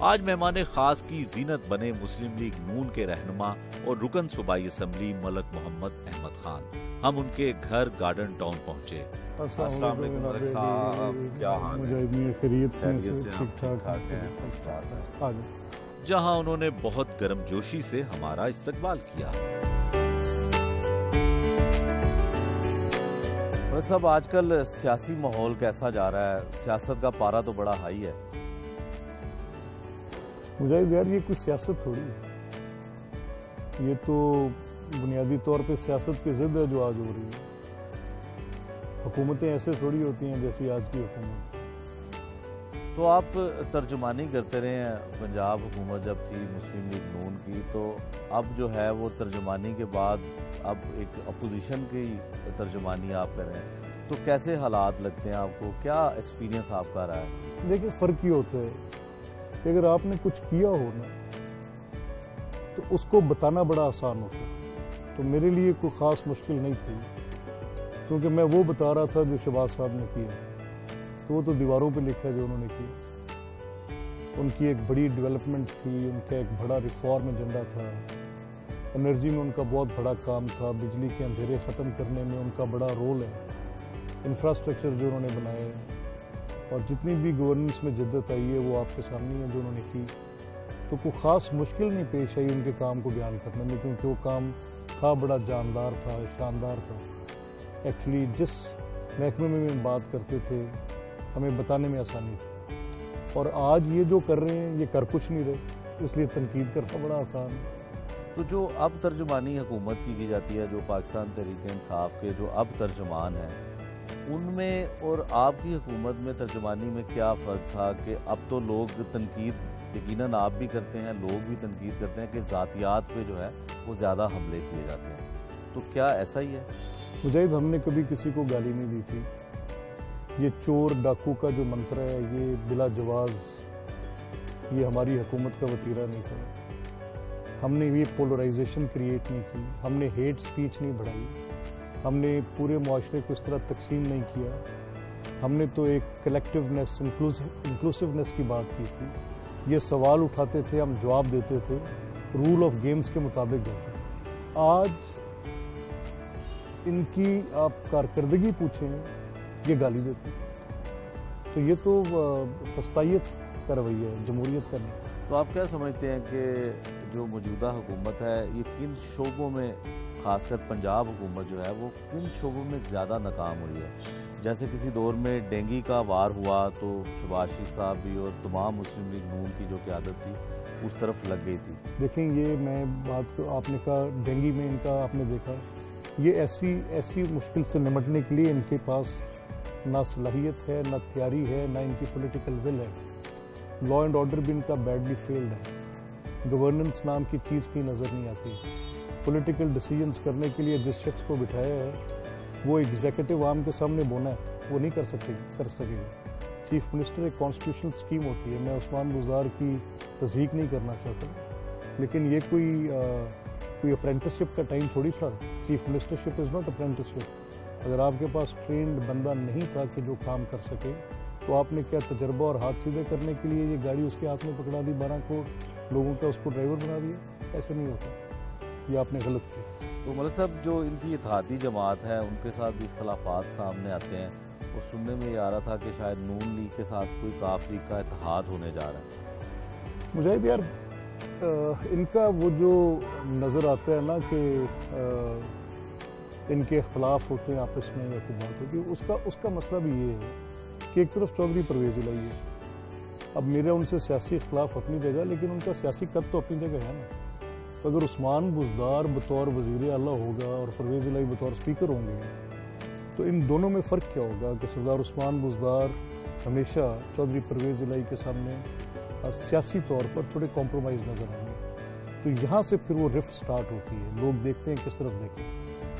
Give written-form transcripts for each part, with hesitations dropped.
آج مہمان خاص کی زینت بنے مسلم لیگ نون کے رہنما اور رکن صوبائی اسمبلی ملک محمد احمد خان۔ ہم ان کے گھر گارڈن ٹاؤن پہنچے۔ السلام علیکم ملک صاحب، کیا حال ہے؟ خیریت سے ٹھیک ٹھاک ہیں؟ جہاں انہوں نے بہت گرم جوشی سے ہمارا استقبال کیا۔ ملک صاحب، آج کل سیاسی ماحول کیسا جا رہا ہے؟ سیاست کا پارا تو بڑا ہائی ہے۔ مجاہد یار، یہ کوئی سیاست تھوڑی ہے، یہ تو بنیادی طور پہ سیاست کی ضد ہے جو آج ہو رہی ہے۔ حکومتیں ایسے تھوڑی ہوتی ہیں جیسی آج کی حکومت۔ تو آپ ترجمانی کرتے رہے ہیں، پنجاب حکومت جب تھی مسلم لیگ نون کی، تو اب جو ہے وہ ترجمانی کے بعد اب ایک اپوزیشن کی ترجمانی آپ کر رہے ہیں، تو کیسے حالات لگتے ہیں آپ کو؟ کیا ایکسپیرینس آپ کا رہا ہے؟ دیکھیں، فرق یہ ہوتا ہے کہ اگر آپ نے کچھ کیا ہو نا تو اس کو بتانا بڑا آسان ہوتا ہے۔ تو میرے لیے کوئی خاص مشکل نہیں تھی، کیونکہ میں وہ بتا رہا تھا جو شہباز صاحب نے کیا، تو وہ تو دیواروں پہ لکھا ہے جو انہوں نے کیا۔ ان کی ایک بڑی ڈیولپمنٹ تھی، ان کا ایک بڑا ریفارم ایجنڈا تھا، انرجی میں ان کا بہت بڑا کام تھا، بجلی کے اندھیرے ختم کرنے میں ان کا بڑا رول ہے، انفراسٹرکچر جو انہوں نے بنائے، اور جتنی بھی گورننس میں جدت آئی ہے وہ آپ کے سامنے ہے جو انہوں نے کی۔ تو کوئی خاص مشکل نہیں پیش آئی ان کے کام کو بیان کرنے میں، کیونکہ وہ کام تھا بڑا جاندار تھا، شاندار تھا۔ ایکچولی جس محکمے میں ہم بات کرتے تھے ہمیں بتانے میں آسانی تھی، اور آج یہ جو کر رہے ہیں یہ کر کچھ نہیں رہے، اس لیے تنقید کرنا بڑا آسان ہے۔ تو جو اب ترجمانی حکومت کی جاتی ہے، جو پاکستان تحریک انصاف کے جو اب ترجمان ہیں، ان میں اور آپ کی حکومت میں ترجمانی میں کیا فرق تھا؟ کہ اب تو لوگ تنقید یقیناً آپ بھی کرتے ہیں، لوگ بھی تنقید کرتے ہیں کہ ذاتیات پہ جو ہے وہ زیادہ حملے کیے جاتے ہیں، تو کیا ایسا ہی ہے؟ مجاہد، ہم نے کبھی کسی کو گالی نہیں دی تھی۔ یہ چور ڈاکو کا جو منتر ہے، یہ بلا جواز، یہ ہماری حکومت کا وتیرہ نہیں تھا۔ ہم نے یہ پولرائزیشن کریٹ نہیں کی، ہم نے ہیٹ سپیچ نہیں بڑھائی، ہم نے پورے معاشرے کو اس طرح تقسیم نہیں کیا۔ ہم نے تو ایک کلیکٹیونیس، انکلوسیونیس کی بات کی تھی۔ یہ سوال اٹھاتے تھے، ہم جواب دیتے تھے، رول آف گیمز کے مطابق ہوتے۔ آج ان کی آپ کارکردگی پوچھیں، یہ گالی دیتے، تو یہ تو فسطائیت کا رویہ ہے، جمہوریت کا نہیں۔ تو آپ کیا سمجھتے ہیں کہ جو موجودہ حکومت ہے یہ کن شعبوں میں، خاص کر پنجاب حکومت جو ہے وہ کن شعبوں میں زیادہ ناکام ہوئی ہے؟ جیسے کسی دور میں ڈینگی کا وار ہوا تو شہباز شریف صاحب بھی اور تمام مسلم لیگ نون کی جو قیادت تھی اس طرف لگ گئی تھی۔ دیکھیں، یہ میں بات کو آپ نے کہا ڈینگی میں ان کا آپ نے دیکھا، یہ ایسی مشکل سے نمٹنے کے لیے ان کے پاس نہ صلاحیت ہے، نہ تیاری ہے، نہ ان کی پولیٹیکل ول ہے۔ لا اینڈ آرڈر بھی ان کا بیڈلی فیلڈ ہے، گورننس نام کی چیز کی نظر نہیں آتی۔ پولیٹیکل ڈیسیجنز کرنے کے لیے جس شخص کو بٹھایا ہے وہ ایگزیکٹو عام کے سامنے بونا ہے، وہ نہیں کر سکے گا۔ چیف منسٹر ایک کانسٹیٹیوشنل اسکیم ہوتی ہے، میں عثمان بزدار کی تصدیق نہیں کرنا چاہتا، لیکن یہ کوئی اپرینٹسشپ کا ٹائم تھوڑی تھا۔ Chief ministership is not apprenticeship. اگر آپ کے پاس ٹرینڈ بندہ نہیں تھا کہ جو کام کر سکے، تو آپ نے کیا تجربہ اور ہاتھ سیدھے کرنے کے لیے یہ گاڑی اس کے ہاتھ میں پکڑا دی، 12 کروڑ لوگوں کا اس کو ڈرائیور بنا دیا؟ ایسے نہیں ہوتا، یہ آپ نے غلط کیا۔ تو ملک صاحب، جو ان کی اتحادی جماعت ہے ان کے ساتھ بھی اختلافات سامنے آتے ہیں، اور سننے میں یہ آ رہا تھا کہ شاید نون لیگ کے ساتھ کوئی کافی کا اتحاد ہونے جا رہا ہے۔ مجاہد یار، ان کا وہ جو نظر آتا ہے نا کہ ان کے اختلاف ہوتے ہیں آپس میں یا کوئی بات ہوتی ہے، اس کا مسئلہ بھی یہ ہے کہ ایک طرف چودھری پرویز الہی ہے، اب میرا ان سے سیاسی اختلاف اپنی جگہ، لیکن ان کا سیاسی قد تو اپنی جگہ ہے نا۔ تو اگر عثمان بزدار بطور وزیر اعلیٰ ہوگا اور پرویز الہی بطور اسپیکر ہوں گے، تو ان دونوں میں فرق کیا ہوگا کہ سردار عثمان بزدار ہمیشہ چودھری پرویز الہی کے سامنے سیاسی طور پر تھوڑے کمپرومائز نظر آئیں گے۔ تو یہاں سے پھر وہ رفٹ سٹارٹ ہوتی ہے، لوگ دیکھتے ہیں کس طرف دیکھیں،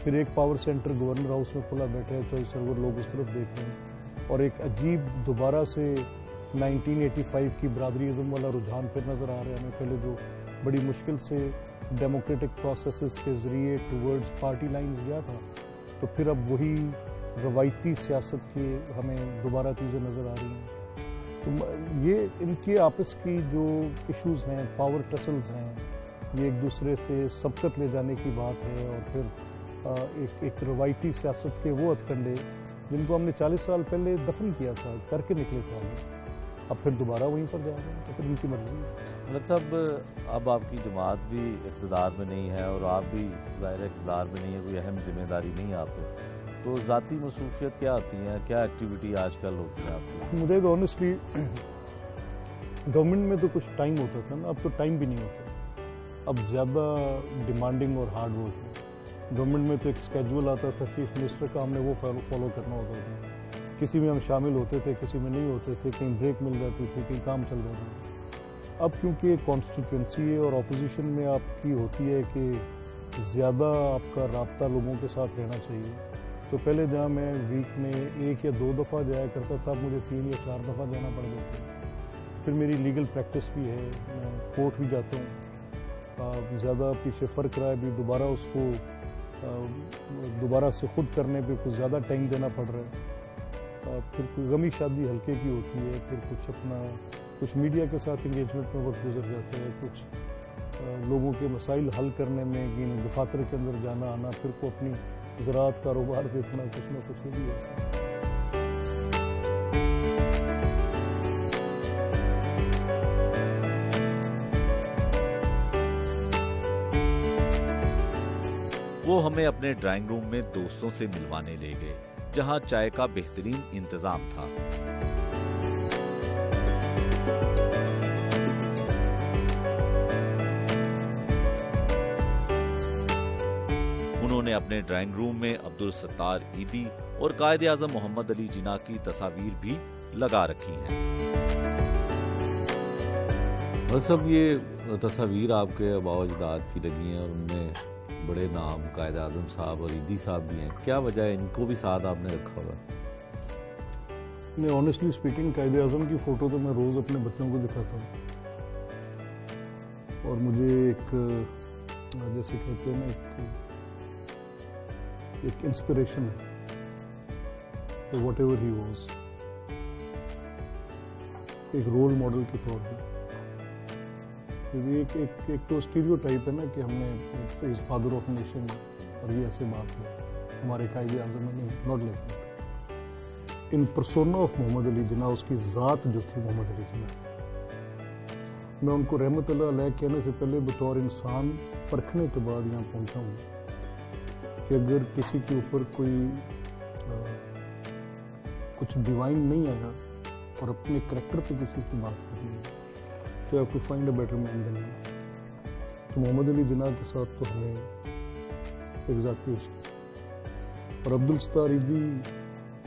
پھر ایک پاور سینٹر گورنر ہاؤس میں کھلا بیٹھا ہے چوائس سرور، لوگ اس طرف دیکھ رہے ہیں، اور ایک عجیب دوبارہ سے 1985 کی برادری ازم والا رجحان پھر نظر آ رہا ہے ہمیں۔ پہلے جو بڑی مشکل سے ڈیموکریٹک پروسیسز کے ذریعے ٹورڈز پارٹی لائنز گیا تھا، تو پھر اب وہی روایتی سیاست کی ہمیں دوبارہ چیزیں نظر آ رہی ہیں۔ تو یہ ان کے آپس کی جو ایشوز ہیں، پاور ٹسلز ہیں، یہ ایک دوسرے سے سبقت لے جانے کی بات ہے، اور پھر ایک روایتی سیاست کے وہ ہتھکنڈے جن کو ہم نے 40 سال پہلے دفن کیا تھا، کر کے نکلے تھے آگے، اب پھر دوبارہ وہیں پر جا رہے ہیں، تو پھر ان کی مرضی ہے۔ ملک صاحب، اب آپ کی جماعت بھی اقتدار میں نہیں ہے اور آپ بھی ظاہر اقتدار میں نہیں ہے، کوئی اہم ذمہ داری نہیں ہے آپ پہ، تو ذاتی مصروفیت کیا ہوتی ہیں، کیا ایکٹیویٹی آج کل ہوتی ہے آپ کی؟ مجھے تو آنیسٹلی گورنمنٹ میں تو کچھ ٹائم ہوتا تھا نا، اب تو ٹائم بھی نہیں ہوتا، اب زیادہ ڈیمانڈنگ اور ہارڈ ورک ہے۔ گورنمنٹ میں تو ایک اسکیجول آتا تھا چیف منسٹر کا، ہم نے وہ فالو کرنا ہوتا تھا، کسی میں ہم شامل ہوتے تھے، کسی میں نہیں ہوتے تھے، کہیں بریک مل جاتی تھی، کہیں کام چل جاتا تھا۔ اب کیونکہ ایک کانسٹیٹوئنسی ہے اور اپوزیشن میں آپ کی ہوتی ہے کہ زیادہ آپ کا رابطہ لوگوں کے ساتھ رہنا چاہیے، تو پہلے جہاں میں ویک میں 1 یا 2 دفعہ جایا کرتا تھا، اب مجھے 3 یا 4 دفعہ جانا پڑ جاتا ہے۔ پھر میری لیگل پریکٹس بھی ہے، میں کورٹ بھی جاتا ہوں، زیادہ پیچھے فرق رہا ہے، بھی دوبارہ اس کو دوبارہ سے خود کرنے پہ کچھ زیادہ ٹائم دینا پڑ رہا ہے، پھر کوئی غمی شادی ہلکے کی ہوتی ہے، پھر کچھ میڈیا کے ساتھ انگیجمنٹ میں وقت گزر جاتا ہے، کچھ لوگوں کے مسائل حل کرنے میں دفاتر کے اندر جانا آنا، پھر کو اپنی زراعت کاروبار دیکھنا، کچھ نہ کچھ بھی ایسا۔ وہ ہمیں اپنے ڈرائنگ روم میں دوستوں سے ملوانے لے گئے، جہاں چائے کا بہترین انتظام تھا۔ انہوں نے اپنے ڈرائنگ روم میں عبدالستار عیدی اور قائد اعظم محمد علی جناح کی تصاویر بھی لگا رکھی ہیں۔ ملک صاحب، یہ تصاویر آپ کے آباء و اجداد کی لگی ہیں اور ان میں بڑے نام قائد اعظم صاحب اور عیدی صاحب بھی ہیں، کیا وجہ ہے ان کو بھی ساتھ آپ نے رکھا ہوا ہے؟ میں آنیسٹلی اسپیکنگ قائد اعظم کی فوٹو تو میں روز اپنے بچوں کو دکھاتا ہوں، اور مجھے ایک جیسے کہتے ہیں نا ایک انسپریشن ہے، واٹ ایور ہی واز، ایک رول ماڈل کے طور پہ، کیونکہ ایک تو اسٹیریو ٹائپ ہے نا کہ ہم نے فادر آف نیشن اور یہ ایسے بات ہے، ہمارے قائد اعظم نہیں، not like that. In persona of Muhammad Ali Jinnah, اس کی ذات جو تھی محمد علی جناح، میں ان کو رحمت اللہ علیہ کہنے سے پہلے بطور انسان پرکھنے کے بعد یہاں پہنچا ہوں کہ اگر کسی کے اوپر کوئی کچھ ڈیوائن نہیں آیا اور اپنے کریکٹر پہ کسی کی بات کرنی ہے، تو آپ کو فائنڈ اے بیٹر مین دین می۔ تو محمد علی جناح کے ساتھ تو ہمیں ایک ذاتی عشق، اور عبدالستار عیدی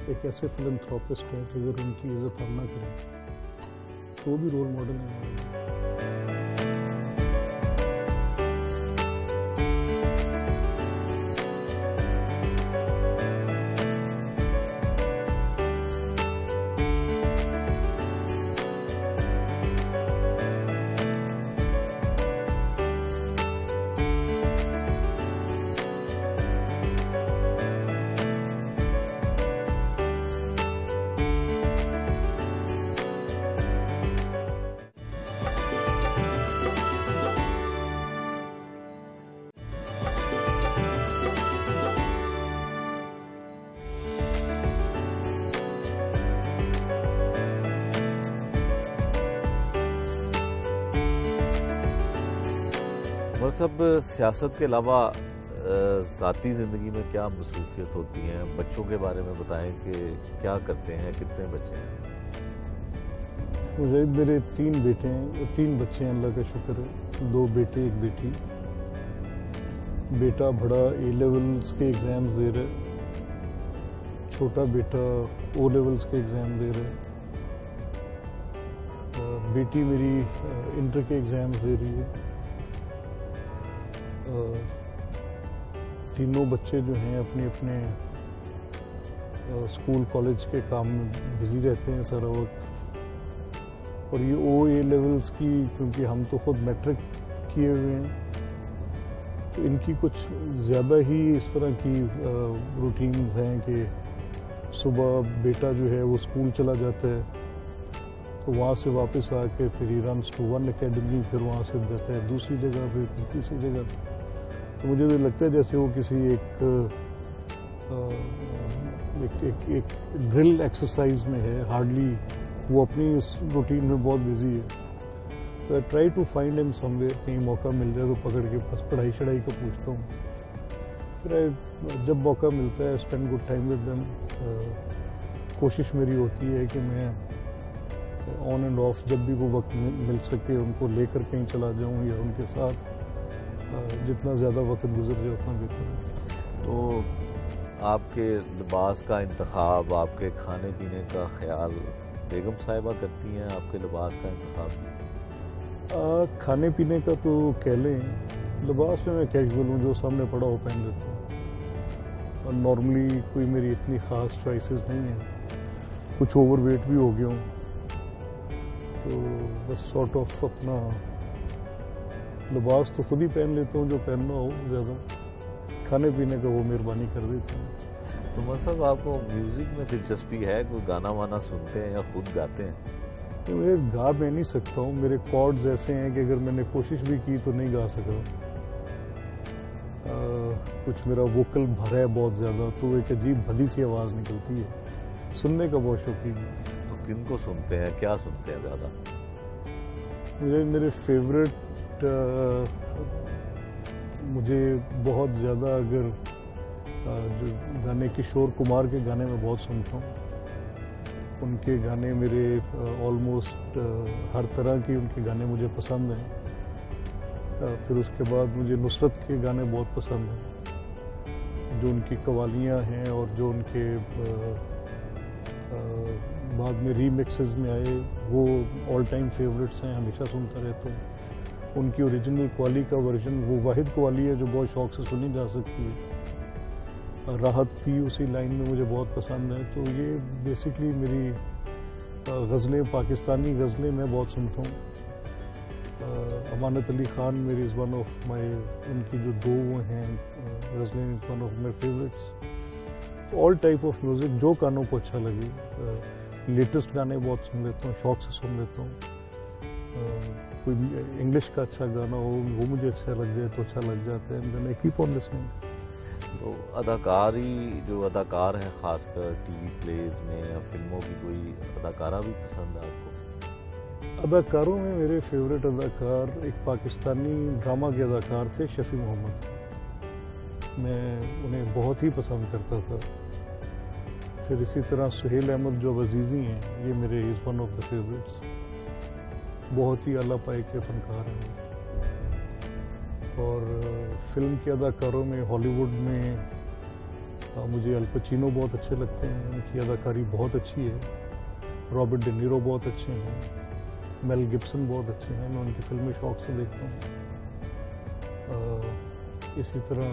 ایک ایسے فلنتھراپسٹ ہیں کہ اگر ان کی عزت ہم نہ کریں تو وہ بھی رول ماڈل ہیں ہمارے لیے۔ ملک صاحب، سیاست کے علاوہ ذاتی زندگی میں کیا مصروفیت ہوتی ہیں؟ بچوں کے بارے میں بتائیں کہ کیا کرتے ہیں، کتنے بچے ہیں؟ مجھے میرے 3 بیٹے ہیں، 3 بچے ہیں، اللہ کا شکر ہے، 2 بیٹے 1 بیٹی۔ بیٹا بڑا A لیولز کے ایگزامز دے رہا ہے، چھوٹا بیٹا O لیولز کے ایگزام دے رہا ہے، بیٹی میری انٹر کے ایگزامز دے رہی ہے۔ تینوں بچے جو ہیں اپنے اپنے اسکول کالج کے کام میں بزی رہتے ہیں سارا وقت، اور یہ OA لیولز کی، کیونکہ ہم تو خود میٹرک کیے ہوئے ہیں، تو ان کی کچھ زیادہ ہی اس طرح کی روٹینز ہیں کہ صبح بیٹا جو ہے وہ اسکول چلا جاتا ہے، تو وہاں سے واپس آ کے پھر ہی رنس ٹو ون اکیڈمی، پھر وہاں سے جاتا ہے دوسری جگہ پہ، پھر تیسری جگہ پہ. تو مجھے تو لگتا ہے جیسے وہ کسی ایک ڈرل ایکسرسائز میں ہے، ہارڈلی وہ اپنی اس روٹین میں بہت بزی ہے. تو آئی ٹرائی ٹو فائنڈ ہم سم ویئر، کہیں موقع مل جائے تو پکڑ کے بس پڑھائی شڑھائی کا پوچھتا ہوں. پھر جب موقع ملتا ہے spend good time with them. کوشش میری ہوتی ہے کہ میں آن اینڈ آف جب بھی وہ وقت مل سکے ان کو لے کر کہیں چلا جاؤں یا ان کے ساتھ جتنا زیادہ وقت گزر جائے اتنا بہتر ہے. تو آپ کے لباس کا انتخاب، آپ کے کھانے پینے کا خیال بیگم صاحبہ کرتی ہیں آپ کے لباس کا انتخاب؟ کھانے پینے کا تو کہہ لیں، لباس میں کیجول ہوں، جو سامنے پڑا ہو پہن لیتا ہوں. اور نارملی کوئی میری اتنی خاص چوائسیز نہیں ہیں. کچھ اوور ویٹ بھی ہو گیا ہوں تو بس سارٹ آف اپنا لباس تو خود ہی پہن لیتا ہوں جو پہننا ہو. زیادہ کھانے پینے کا وہ مہربانی کر دیتے ہیں. تو مطلب آپ کو میوزک میں دلچسپی ہے؟ کوئی گانا وانا سنتے ہیں یا خود گاتے ہیں؟ میں گا میں نہیں سکتا ہوں. میرے کارڈز ایسے ہیں کہ اگر میں نے کوشش بھی کی تو نہیں گا سکا. کچھ میرا ووکل بھرا ہے بہت زیادہ، تو ایک عجیب بھلی سی آواز نکلتی ہے. سننے کا بہت شوقین ہے. تو کن کو سنتے ہیں، کیا سنتے ہیں زیادہ؟ میرے فیوریٹ، مجھے بہت زیادہ اگر جو گانے کشور کمار کے گانے میں بہت سنتا ہوں. ان کے گانے میرے آلموسٹ ہر طرح کی ان کے گانے مجھے پسند ہیں. پھر اس کے بعد مجھے نصرت کے گانے بہت پسند ہیں، جو ان کی قوالیاں ہیں اور جو ان کے بعد میں ری مکسز میں آئے وہ آل ٹائم فیوریٹس ہیں، ہمیشہ سنتا رہتا ہوں. ان کی اوریجنل قوالی کا ورژن وہ واحد قوالی ہے جو بہت شوق سے سنی جا سکتی ہے. راحت بھی اسی لائن میں مجھے بہت پسند ہے. تو یہ بیسکلی میری غزلیں، پاکستانی غزلیں میں بہت سنتا ہوں. امانت علی خان میری از ون آف مائی، ان کی جو دو وہ ہیں غزلیں is one of my favourites. All type of music جو کانوں کو اچھا لگے. لیٹسٹ گانے بہت سن لیتا ہوں، شوق سے سن لیتا ہوں. کوئی انگلش کا اچھا گانا ہو وہ مجھے اچھا لگ جائے تو اچھا لگ جاتا ہے. دین آئی کیپ آن لسننگ. تو اداکاری، جو اداکار ہیں خاص کر ٹی وی پلیز میں یا فلموں کی، کوئی اداکارہ بھی پسند ہے آپ کو؟ اداکاروں میں میرے فیوریٹ اداکار ایک پاکستانی ڈرامہ کے اداکار تھے، شفیع محمد. میں انہیں بہت ہی پسند کرتا تھا. پھر اسی طرح سہیل احمد جو عزیزی ہیں، یہ میرے is one of the favourites. بہت ہی اعلیٰ پائے کے فنکار ہیں. اور فلم کے اداکاروں میں ہالی ووڈ میں مجھے الپچینو بہت اچھے لگتے ہیں، ان کی اداکاری بہت اچھی ہے. رابرٹ ڈی نیرو بہت اچھے ہیں. میل گبسن بہت اچھے ہیں، میں ان کی فلمیں شوق سے دیکھتا ہوں. اسی طرح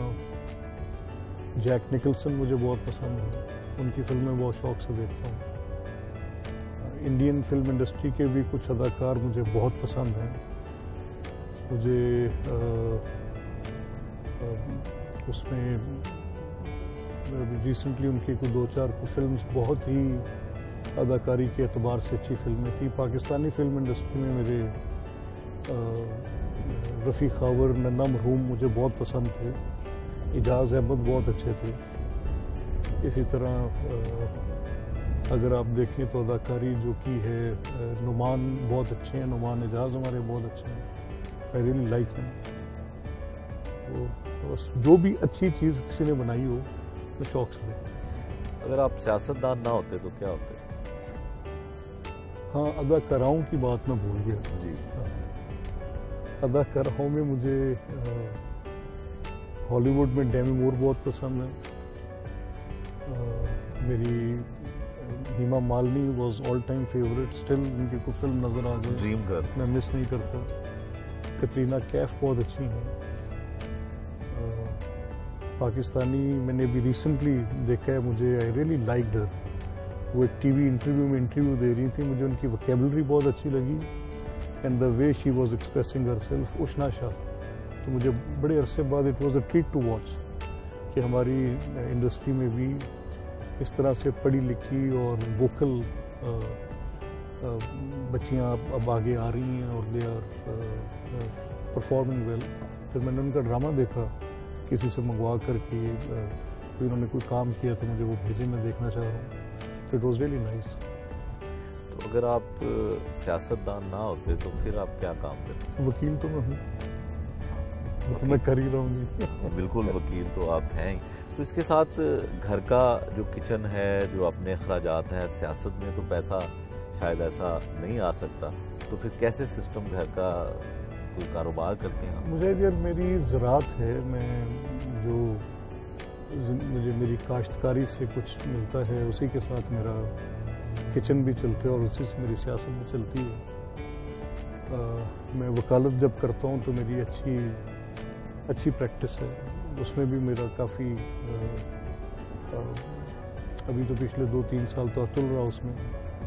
جیک نکلسن مجھے بہت پسند ہے، ان کی فلمیں بہت شوق سے دیکھتا ہوں. انڈین فلم انڈسٹری کے بھی کچھ اداکار مجھے بہت پسند ہیں. مجھے اس میں ریسنٹلی ان کی کوئی 2-4 فلمز بہت ہی اداکاری کے اعتبار سے اچھی فلمیں تھیں. پاکستانی فلم انڈسٹری میں میرے رفیع خاور، ننا مرحوم مجھے بہت پسند تھے. اعجاز احمد بہت اچھے تھے. اسی طرح اگر آپ دیکھیں تو اداکاری جو کی ہے، نعمان بہت اچھے ہیں. نعمان اعجاز ہمارے بہت اچھے ہیں. I really like him. تو جو بھی اچھی چیز کسی نے بنائی ہو تو شوق سے دیکھیں. اگر آپ سیاستدان نہ ہوتے تو کیا ہوتے؟ ہاں، اداکاراؤں کی بات میں بھول گیا. جی. اداکاراؤں میں مجھے ہالی ووڈ میں ڈیمی مور بہت پسند ہے. میری Hema Malini was all time favourite. Still ان کی کوئی فلم نظر آ جائے ڈریم گرل میں مس نہیں کرتا. کترینہ کیف بہت اچھی ہیں. پاکستانی میں نے بھی ریسنٹلی دیکھا ہے، مجھے آئی ریئلی لائکڈ ہر. وہ ایک ٹی وی انٹرویو میں انٹرویو دے رہی تھی، مجھے ان کی وکیبلری بہت اچھی لگی and the way she was expressing herself. Ushna Shah, تو مجھے بڑے عرصے بعد it was a treat to watch کہ ہماری انڈسٹری میں بھی اس طرح سے پڑھی لکھی اور ووکل بچیاں اب آگے آ رہی ہیں اور دے آر پرفارمنگ ویل. پھر میں نے ان کا ڈرامہ دیکھا کسی سے منگوا کر کے, پھر انہوں نے کوئی کام کیا تو مجھے وہ بھیجے, میں دیکھنا چاہ رہا ہوں. تو اٹ واز ریئلی نائس. تو اگر آپ سیاستدان نہ ہوتے تو پھر آپ کیا کام کرتے؟ وکیل تو میں ہوں, تو میں کر ہی رہا ہوں. بالکل وکیل تو آپ ہیں ہی. تو اس کے ساتھ گھر کا جو کچن ہے, جو اپنے اخراجات ہیں, سیاست میں تو پیسہ شاید ایسا نہیں آ سکتا, تو پھر کیسے سسٹم گھر کا کوئی کاروبار کرتے ہیں؟ مجھے یار میری زراعت ہے, میں جو مجھے میری کاشتکاری سے کچھ ملتا ہے اسی کے ساتھ میرا کچن بھی چلتا ہے اور اسی سے میری سیاست بھی چلتی ہے. میں وکالت جب کرتا ہوں تو میری اچھی پریکٹس ہے, اس میں بھی میرا کافی ابھی تو پچھلے 2-3 سال تو اتل رہا اس میں,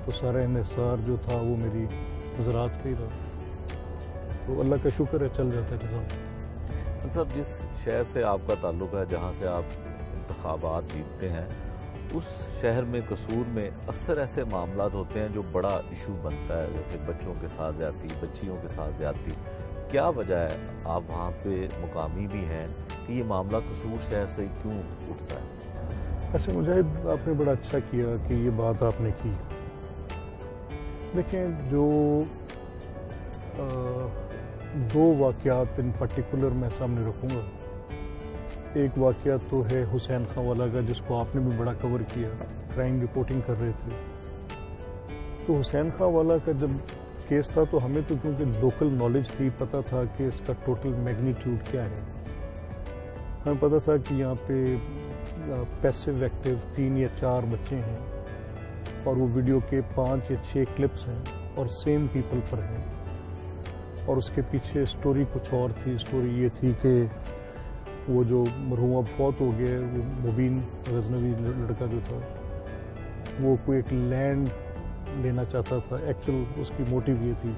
تو سارا انحصار جو تھا وہ میری زراعت پہ ہی رہا. تو اللہ کا شکر ہے چل جاتا ہے نظام. صاحب جس شہر سے آپ کا تعلق ہے, جہاں سے آپ انتخابات جیتتے ہیں, اس شہر میں قصور میں اکثر ایسے معاملات ہوتے ہیں جو بڑا ایشو بنتا ہے, جیسے بچوں کے ساتھ زیادتی, بچیوں کے ساتھ زیادتی. کیا وجہ ہے, آپ وہاں پہ مقامی بھی ہیں, کہ یہ معاملہ قصور شہر سے کیوں اٹھتا ہے؟ اچھا مجاہد, آپ نے بڑا اچھا کیا کہ یہ بات آپ نے کی. دیکھیں, جو 2 واقعات ان پرٹیکولر میں سامنے رکھوں گا. ایک واقعہ تو ہے حسین خان والا کا, جس کو آپ نے بھی بڑا کور کیا, کرائم رپورٹنگ کر رہے تھے. تو حسین خان والا کا جب کیس تھا تو ہمیں تو کیونکہ لوکل نالج تھی, پتہ تھا کہ اس کا ٹوٹل میگنیٹیوڈ کیا ہے. ہمیں پتہ تھا کہ یہاں پہ پیسو ایکٹیو 3 یا 4 بچے ہیں, اور وہ ویڈیو کے 5 یا 6 کلپس ہیں اور سیم پیپل پر ہیں. اور اس کے پیچھے سٹوری کچھ اور تھی. سٹوری یہ تھی کہ وہ جو مرحوم اب فوت ہو گئے, وہ مبین غزنوی لڑکا جو تھا, وہ کوئی ایک لینڈ لینا چاہتا تھا. ایکچوئل اس کی موٹیو یہ تھی,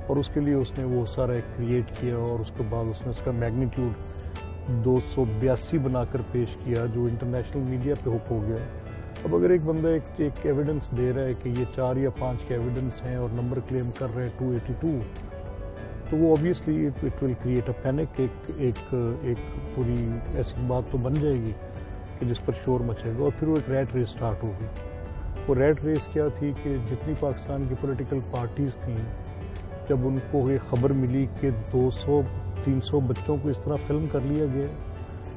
اور اس کے لیے اس نے وہ سارا ایک کریٹ کیا, اور اس کے بعد اس نے اس کا میگنیٹیوڈ 282 بنا کر پیش کیا, جو انٹرنیشنل میڈیا پہ ہک ہو گیا. اب اگر ایک بندہ ایک ایویڈنس دے رہا ہے کہ یہ 4 یا 5 کے ایویڈنس ہیں اور نمبر کلیم کر رہے ہیں 282, تو وہ obviously it will create a panic. ایک پوری ایسی بات تو بن جائے گی کہ جس پر شور مچے گا, اور پھر وہ ایک ریٹ ریس سٹارٹ ہوگی. وہ ریٹ ریس کیا تھی کہ جتنی پاکستان کی پولیٹیکل پارٹیز تھیں, جب ان کو یہ خبر ملی کہ 200-300 بچوں کو اس طرح فلم کر لیا گیا,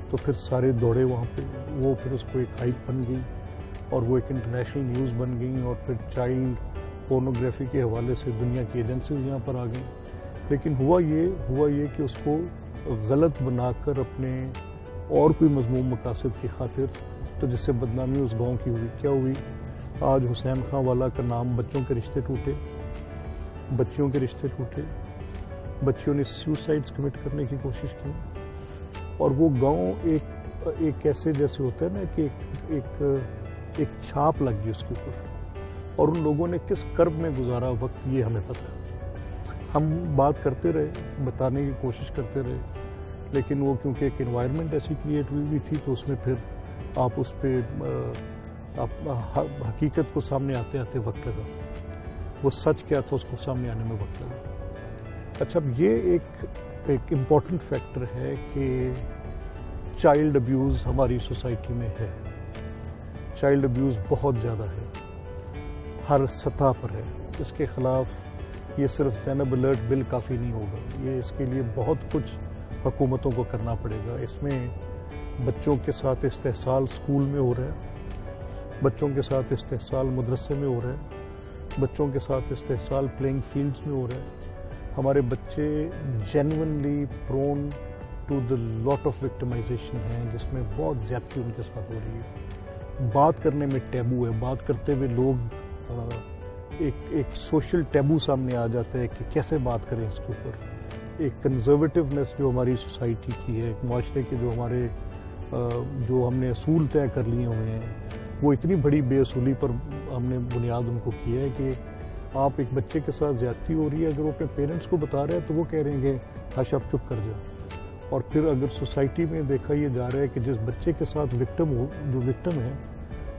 تو پھر سارے دوڑے وہاں پہ. وہ پھر اس کو ایک ہائپ بن گئی, اور وہ ایک انٹرنیشنل نیوز بن گئی, اور پھر چائلڈ پورنوگرافی کے حوالے سے دنیا کی ایجنسیز یہاں پر آ گئیں. لیکن ہوا یہ کہ اس کو غلط بنا کر اپنے اور کوئی مضمون مقاصد کی خاطر, تو جس سے بدنامی اس گاؤں کی ہوئی. کیا ہوئی, آج حسین خان والا کا نام, بچوں کے رشتے ٹوٹے, بچیوں کے رشتے ٹوٹے, بچیوں نے سوسائڈز کمٹ کرنے کی کوشش کی, اور وہ گاؤں ایک ایسے جیسے ہوتا ہے نا کہ ایک چھاپ لگ گئی اس کے اوپر. اور ان لوگوں نے کس کرب میں گزارا وقت, یہ ہمیں پتہ ہے. ہم بات کرتے رہے, بتانے کی کوشش کرتے رہے, لیکن وہ کیونکہ ایک انوائرمنٹ ایسی کریٹ ہوئی تھی, تو اس میں پھر آپ اس پہ حقیقت کو سامنے آتے وقت لگا. وہ سچ کیا تھا اس کو سامنے آنے میں وقت لگا. اچھا, اب یہ ایک امپورٹنٹ فیکٹر ہے کہ چائلڈ ابیوز ہماری سوسائٹی میں ہے. چائلڈ ابیوز بہت زیادہ ہے, ہر سطح پر ہے. اس کے خلاف یہ صرف زینب الرٹ بل کافی نہیں ہوگا, یہ اس کے لیے بہت کچھ حکومتوں کو کرنا پڑے گا. اس میں بچوں کے ساتھ استحصال اسکول میں ہو رہا ہے, بچوں کے ساتھ استحصال مدرسے میں ہو رہا ہے, بچوں کے ساتھ استحصال پلینگ فیلڈز میں ہو رہا ہے. ہمارے بچے genuinely prone to the lot of victimisation ہیں, جس میں بہت زیادتی ان کے ساتھ ہو رہی ہے. بات کرنے میں ٹیبو ہے, بات کرتے ہوئے لوگ ایک سوشل ٹیبو سامنے آ جاتا ہے کہ کیسے بات کریں اس کے اوپر. ایک کنزرویٹیونیس جو ہماری سوسائٹی کی ہے, ایک معاشرے کے جو ہم نے اصول طے کر لیے ہوئے ہیں, وہ اتنی بڑی بے اصولی پر ہم نے بنیاد ان کو کیا ہے کہ آپ ایک بچے کے ساتھ زیادتی ہو رہی ہے, اگر وہ اپنے پیرنٹس کو بتا رہے ہیں تو وہ کہہ رہے ہیں کہ حش اب چپ کر جا. اور پھر اگر سوسائٹی میں دیکھا یہ جا رہا ہے کہ جس بچے کے ساتھ وکٹم ہے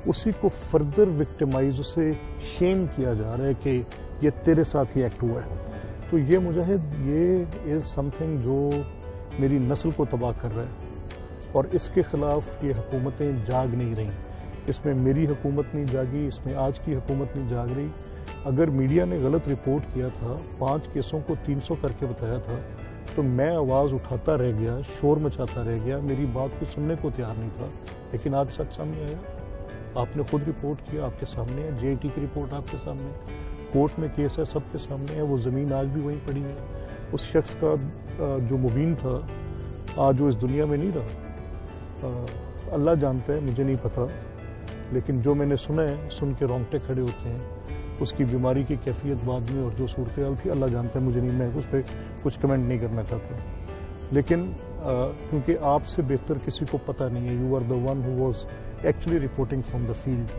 اسی کو فردر وکٹمائز، اسے شیم کیا جا رہا ہے کہ یہ تیرے ساتھ ہی ایکٹ ہوا ہے. تو یہ مجاہد، یہ از سم تھنگ جو میری نسل کو تباہ کر رہا ہے، اور اس کے خلاف یہ حکومتیں جاگ نہیں رہیں. اس میں میری حکومت نہیں جاگی، اس میں آج کی حکومت نہیں جاگ رہی. اگر میڈیا نے غلط رپورٹ کیا تھا، 5 کیسوں کو 300 کر کے بتایا تھا، تو میں آواز اٹھاتا رہ گیا، شور مچاتا رہ گیا، میری بات کو سننے کو تیار نہیں تھا. لیکن آج سچ سامنے آیا، آپ نے خود رپورٹ کیا، آپ کے سامنے ہے، جے ٹی کی رپورٹ آپ کے سامنے، کورٹ میں کیس ہے، سب کے سامنے ہے. وہ زمین آج بھی وہیں پڑی ہے. اس شخص کا جو مبین تھا آج وہ اس دنیا میں نہیں رہا. اللہ جانتا ہے، مجھے نہیں پتا، لیکن جو میں نے سنا ہے، سن کے رونگٹے کھڑے ہوتے ہیں. اس کی بیماری کی کیفیت بعد میں اور جو صورتحال تھی اللہ جانتا ہے، مجھے نہیں، میں اس پہ کچھ کمنٹ نہیں کرنا چاہتا. لیکن کیونکہ آپ سے بہتر کسی کو پتہ نہیں ہے، you are the one who was actually reporting from the field.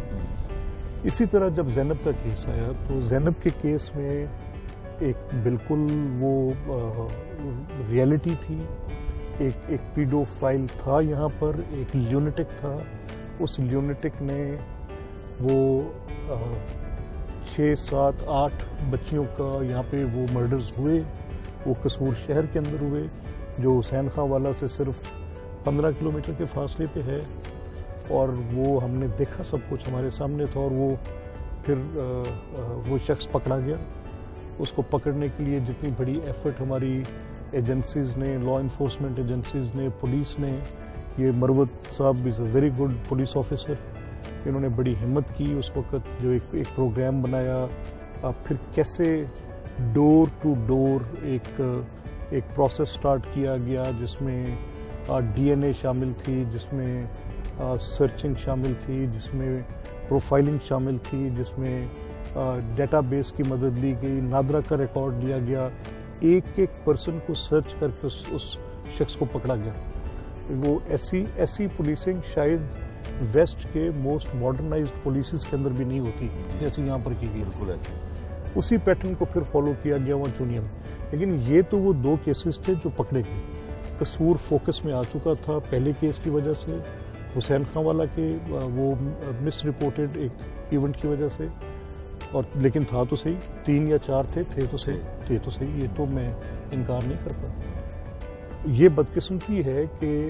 اسی طرح جب زینب کا کیس آیا تو زینب کے کیس میں ایک بالکل وہ ریئلٹی تھی. ایک پیڈو فائل تھا یہاں پر، ایک لیونیٹک تھا. اس لیونیٹک نے وہ 6 7 8 بچیوں کا یہاں پہ وہ مرڈرز ہوئے. وہ قصور شہر کے اندر ہوئے، جو حسین خاں والا سے صرف 15 کلومیٹر کے فاصلے پہ ہے. اور وہ ہم نے دیکھا، سب کچھ ہمارے سامنے تھا. اور وہ پھر وہ شخص پکڑا گیا. اس کو پکڑنے کے لیے جتنی بڑی ایفرٹ ہماری ایجنسیز نے، لا انفورسمنٹ ایجنسیز نے، پولیس نے، یہ مروت صاحب is a very good police officer, انہوں نے بڑی ہمت کی اس وقت، جو ایک پروگرام بنایا. پھر کیسے ڈور ٹو ڈور ایک پروسیس سٹارٹ کیا گیا، جس میں ڈی این اے شامل تھی، جس میں سرچنگ شامل تھی، جس میں پروفائلنگ شامل تھی، جس میں ڈیٹا بیس کی مدد لی گئی، نادرا کا ریکارڈ لیا گیا. ایک پرسن کو سرچ کر کے اس شخص کو پکڑا گیا. وہ ایسی پولیسنگ شاید ویسٹ کے موسٹ ماڈرنائزڈ پولیسز کے اندر بھی نہیں ہوتی جیسے یہاں پر کی گئی. بالکل ایسے اسی پیٹرن کو پھر فالو کیا گیا وہاں چونیا میں. لیکن یہ تو وہ 2 کیسز تھے جو پکڑے گئے. قصور فوکس میں آ چکا تھا پہلے کیس کی وجہ سے، حسین خاں والا کے وہ مس رپورٹڈ ایک ایونٹ کی وجہ سے. اور لیکن تھا تو صحیح، 3 یا 4 تھے تو صحیح. یہ تو میں انکار نہیں کرتا. یہ بدقسمتی ہے کہ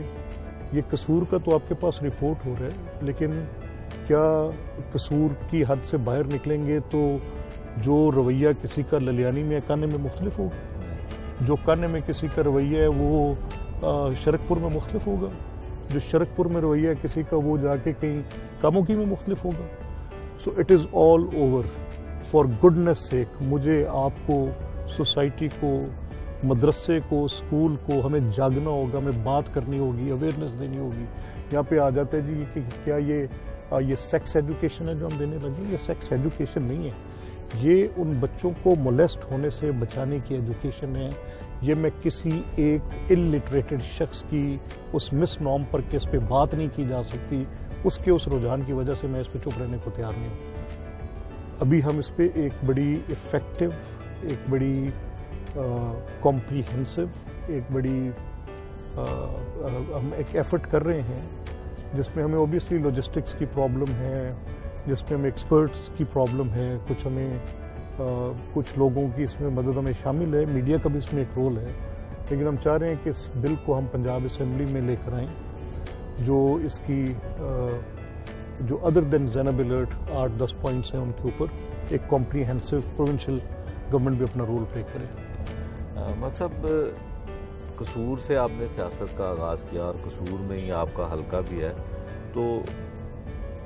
یہ قصور کا تو آپ کے پاس رپورٹ ہو رہا ہے، لیکن کیا قصور کی حد سے باہر نکلیں گے تو جو رویہ کسی کا للیانی میں کانے میں مختلف ہوگا، جو کانے میں کسی کا رویہ ہے وہ شرک پور میں مختلف ہوگا، جو شرک پور میں رویہ کسی کا وہ جا کے کہیں کاموکی میں مختلف ہوگا. So it is all over. For goodness sake, مجھے، آپ کو، سوسائٹی کو، مدرسے کو، اسکول کو، ہمیں جاگنا ہوگا، ہمیں بات کرنی ہوگی، اویئرنیس دینی ہوگی. یہاں پہ آ جاتا ہے جی کہ کیا یہ سیکس ایجوکیشن ہے جو ہم دینے لگے. یہ سیکس ایجوکیشن نہیں ہے، یہ ان بچوں کو مولیسٹ ہونے سے بچانے کی ایجوکیشن ہے. یہ میں کسی ایک الٹریٹڈ شخص کی اس مس نارم پر کہ اس پہ بات نہیں کی جا سکتی، اس کے اس رجحان کی وجہ سے میں اس پہ چپ رہنے کو تیار نہیں ہوں. ابھی ہم اس پہ ایک بڑی افیکٹو، ایک بڑی کمپریہنسو، ایک بڑی ہم ایک ایفرٹ کر رہے ہیں، جس میں ہمیں اوبیسلی لاجسٹکس کی پرابلم ہے، جس میں ہمیں ایکسپرٹس کی پرابلم ہے، کچھ لوگوں کی اس میں مدد ہمیں شامل ہے، میڈیا کا بھی اس میں ایک رول ہے. لیکن ہم چاہ رہے ہیں کہ اس بل کو ہم پنجاب اسمبلی میں لے کر آئیں، جو اس کی جو ادر دین زینب الرٹ 8-10 پوائنٹس ہیں ان کے اوپر ایک کمپریہنسو پروونشل گورنمنٹ بھی اپنا رول پلے کرے. مقصد قصور سے آپ نے سیاست کا آغاز کیا اور قصور میں ہی آپ کا حلقہ بھی ہے، تو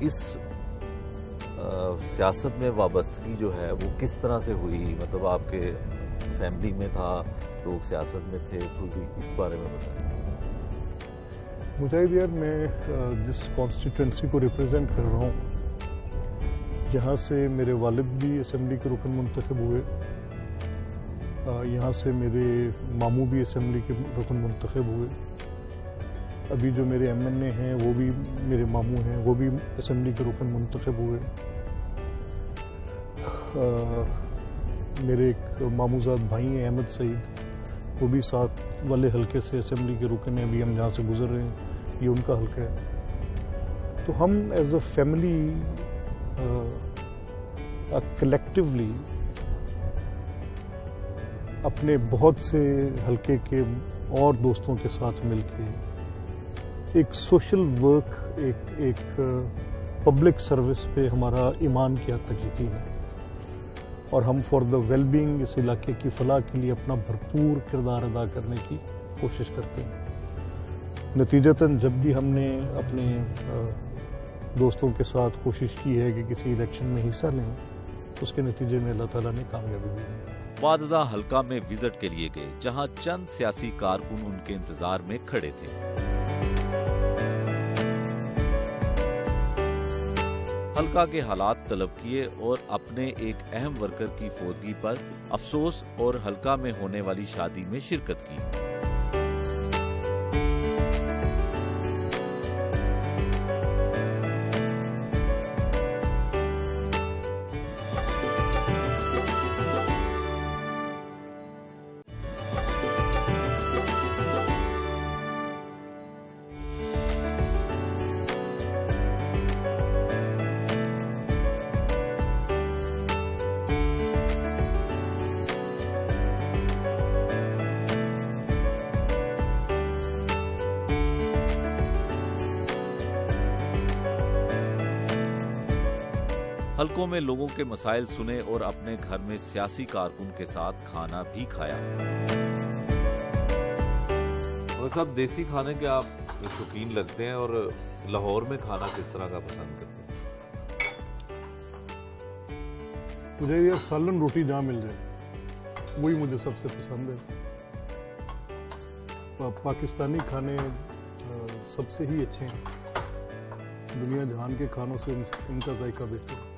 اس سیاست میں وابستگی جو ہے وہ کس طرح سے ہوئی؟ مطلب آپ کے فیملی میں تھا، لوگ سیاست میں تھے، تو اس بارے میں بتائیں. مجاہد یار، میں جس کانسٹیٹوئنسی کو ریپرزینٹ کر رہا ہوں، یہاں سے میرے والد بھی اسمبلی کے رکن منتخب ہوئے، یہاں سے میرے ماموں بھی اسمبلی کے رکن منتخب ہوئے، ابھی جو میرے ایم این اے ہیں وہ بھی میرے ماموں ہیں، وہ بھی اسمبلی کے رکن منتخب ہوئے. میرے ایک ماموزاد بھائی ہیں احمد سعید، وہ بھی 7 والے حلقے سے اسمبلی کے رکن ہیں. ابھی ہم جہاں سے گزر رہے ہیں یہ ان کا حلقہ ہے. تو ہم ایز اے فیملی کلیکٹیولی اپنے بہت سے حلقے کے اور دوستوں کے ساتھ مل کے ایک سوشل ورک، ایک پبلک سروس پہ ہمارا ایمان کی حد تک یقین ہے، اور ہم فار دا ویل بینگ اس علاقے کی فلاح کے لیے اپنا بھرپور کردار ادا کرنے کی کوشش کرتے ہیں۔ نتیجتاً جب بھی ہم نے اپنے دوستوں کے ساتھ کوشش کی ہے کہ کسی الیکشن میں حصہ لیں، اس کے نتیجے میں اللہ تعالیٰ نے کامیابی دی۔ بعد ازاں حلقہ میں وزٹ کے لیے گئے جہاں چند سیاسی کارکن ان کے انتظار میں کھڑے تھے۔ حلقہ کے حالات طلب کیے اور اپنے ایک اہم ورکر کی فوتگی پر افسوس اور حلقہ میں ہونے والی شادی میں شرکت کی۔ حلقوں میں لوگوں کے مسائل سنے اور اپنے گھر میں سیاسی کارکن کے ساتھ کھانا بھی کھایا۔ صاحب دیسی کھانے کے آپ شوقین لگتے ہیں، اور لاہور میں کھانا کس طرح کا پسند کرتے ہیں؟ مجھے یہ سالن روٹی جہاں مل جائے وہی مجھے سب سے پسند ہے۔ پاکستانی کھانے سب سے ہی اچھے ہیں، دنیا جہان کے کھانوں سے ان کا ذائقہ بہتر ہے۔